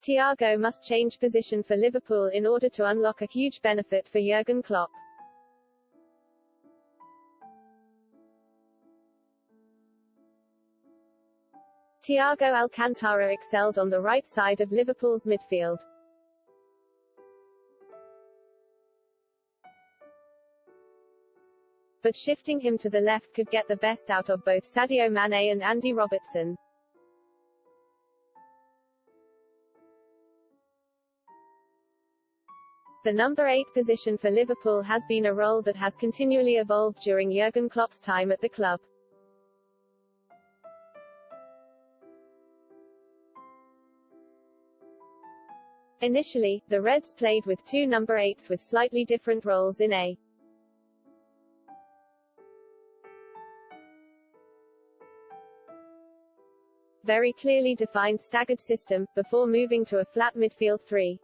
Thiago must change position for Liverpool in order to unlock a huge benefit for Jürgen Klopp. Thiago Alcantara excelled on the right side of Liverpool's midfield. But shifting him to the left could get the best out of both Sadio Mane and Andy Robertson. The number 8 position for Liverpool has been a role that has continually evolved during Jürgen Klopp's time at the club. Initially, the Reds played with two number 8s with slightly different roles in a very clearly defined staggered system, before moving to a flat midfield 3.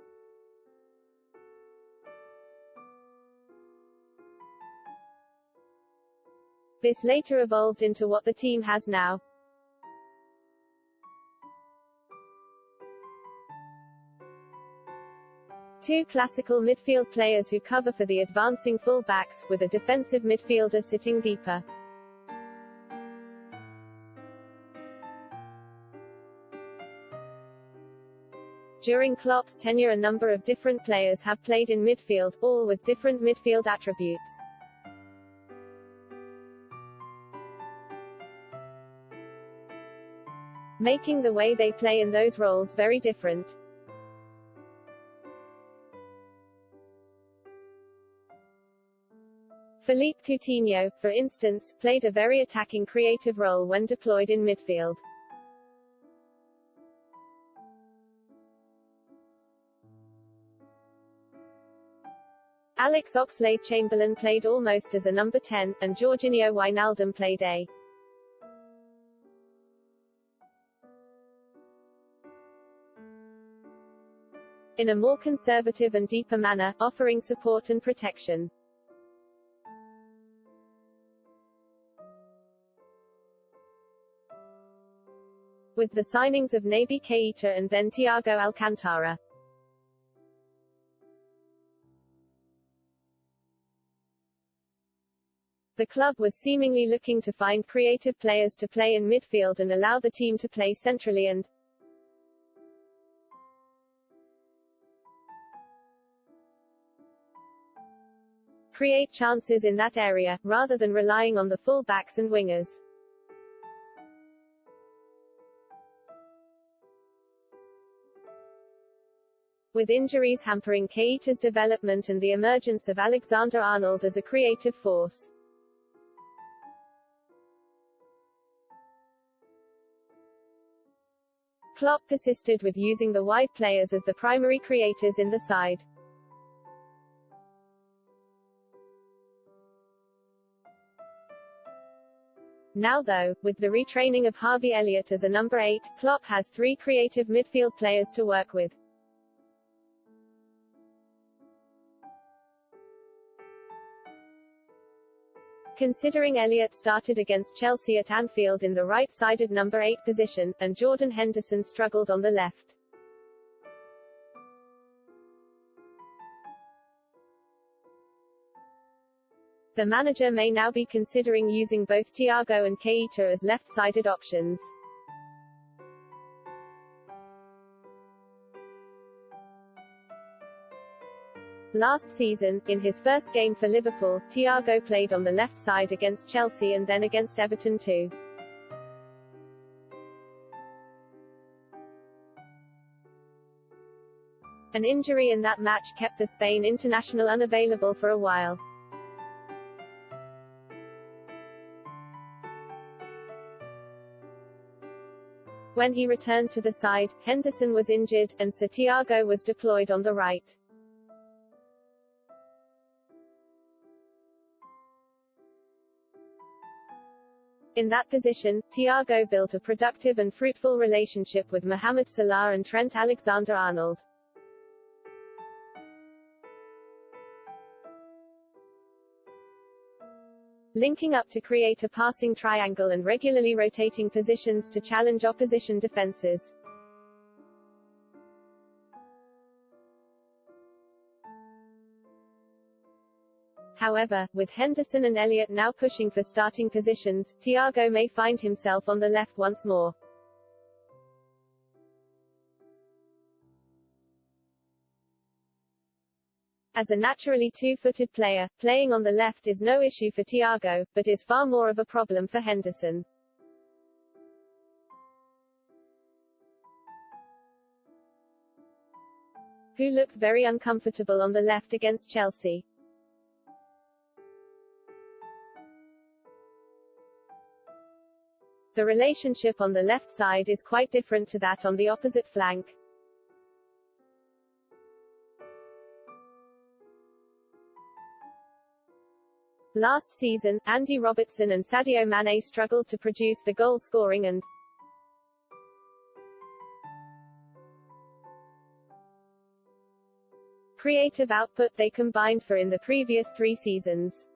This later evolved into what the team has now. Two classical midfield players who cover for the advancing full-backs, with a defensive midfielder sitting deeper. During Klopp's tenure, a number of different players have played in midfield, all with different midfield attributes. Making the way they play in those roles very different. Philippe Coutinho, for instance, played a very attacking creative role when deployed in midfield. Alex Oxlade-Chamberlain played almost as a number 10, and Jorginho Wijnaldum played a in a more conservative and deeper manner, offering support and protection. With the signings of Naby Keita and then Thiago Alcantara, the club was seemingly looking to find creative players to play in midfield and allow the team to play centrally and create chances in that area, rather than relying on the full-backs and wingers. With injuries hampering Keita's development and the emergence of Alexander-Arnold as a creative force, Klopp persisted with using the wide players as the primary creators in the side. Now though, with the retraining of Harvey Elliott as a number 8, Klopp has 3 creative midfield players to work with. Considering Elliott started against Chelsea at Anfield in the right-sided number 8 position, and Jordan Henderson struggled on the left. The manager may now be considering using both Thiago and Keita as left-sided options. Last season, in his first game for Liverpool, Thiago played on the left side against Chelsea and then against Everton too. An injury in that match kept the Spain international unavailable for a while. When he returned to the side, Henderson was injured, and so Thiago was deployed on the right. In that position, Thiago built a productive and fruitful relationship with Mohamed Salah and Trent Alexander-Arnold. Linking up to create a passing triangle and regularly rotating positions to challenge opposition defenses. However, with Henderson and Elliott now pushing for starting positions, Thiago may find himself on the left once more. As a naturally two-footed player, playing on the left is no issue for Thiago, but is far more of a problem for Henderson, who looked very uncomfortable on the left against Chelsea. The relationship on the left side is quite different to that on the opposite flank. Last season, Andy Robertson and Sadio Mane struggled to produce the goal-scoring and creative output they combined for in the previous 3 seasons.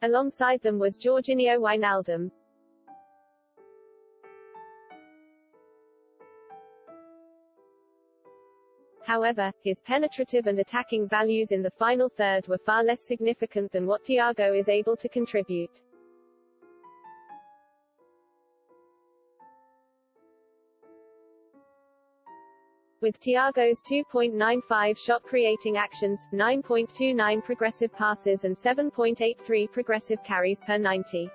Alongside them was Jorginho Wijnaldum. However, his penetrative and attacking values in the final third were far less significant than what Thiago is able to contribute. With Thiago's 2.95 shot-creating actions, 9.29 progressive passes and 7.83 progressive carries per 90.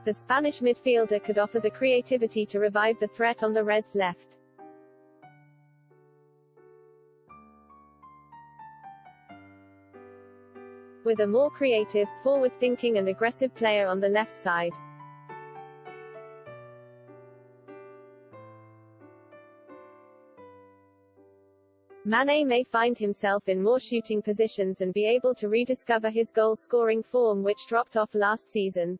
The Spanish midfielder could offer the creativity to revive the threat on the Reds' left. With a more creative, forward-thinking and aggressive player on the left side, Mane may find himself in more shooting positions and be able to rediscover his goal-scoring form which dropped off last season.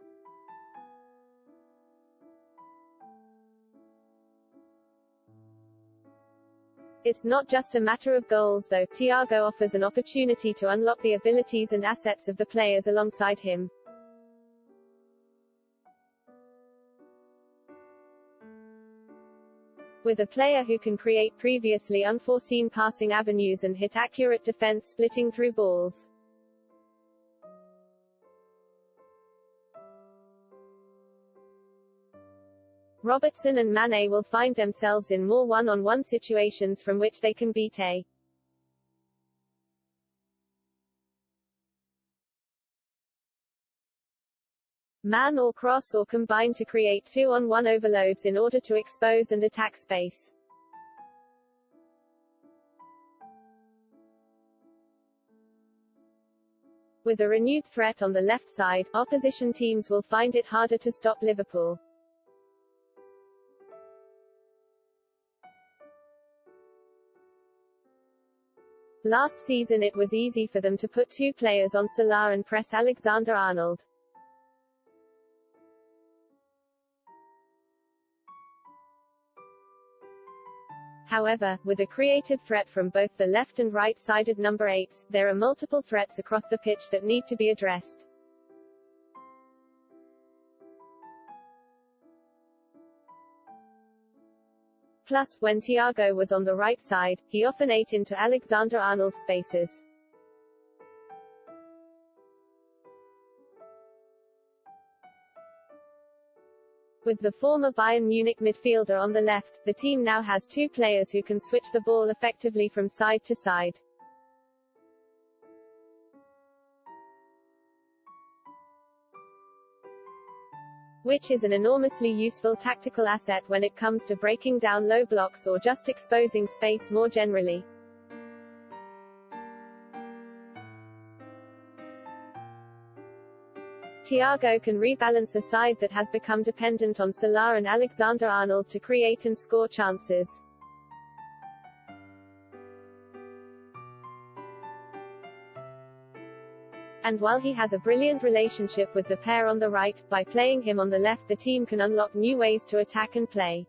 It's not just a matter of goals though, Thiago offers an opportunity to unlock the abilities and assets of the players alongside him. With a player who can create previously unforeseen passing avenues and hit accurate defense splitting through balls. Robertson and Mane will find themselves in more one-on-one situations from which they can beat a man or cross or combine to create 2-on-1 overloads in order to expose and attack space. With a renewed threat on the left side, opposition teams will find it harder to stop Liverpool. Last season it was easy for them to put 2 players on Salah and press Alexander-Arnold. However, with a creative threat from both the left and right-sided number 8s, there are multiple threats across the pitch that need to be addressed. Plus, when Thiago was on the right side, he often ate into Alexander-Arnold's spaces. With the former Bayern Munich midfielder on the left, the team now has 2 players who can switch the ball effectively from side to side. Which is an enormously useful tactical asset when it comes to breaking down low blocks or just exposing space more generally. Thiago can rebalance a side that has become dependent on Salah and Alexander-Arnold to create and score chances. And while he has a brilliant relationship with the pair on the right, by playing him on the left the team can unlock new ways to attack and play.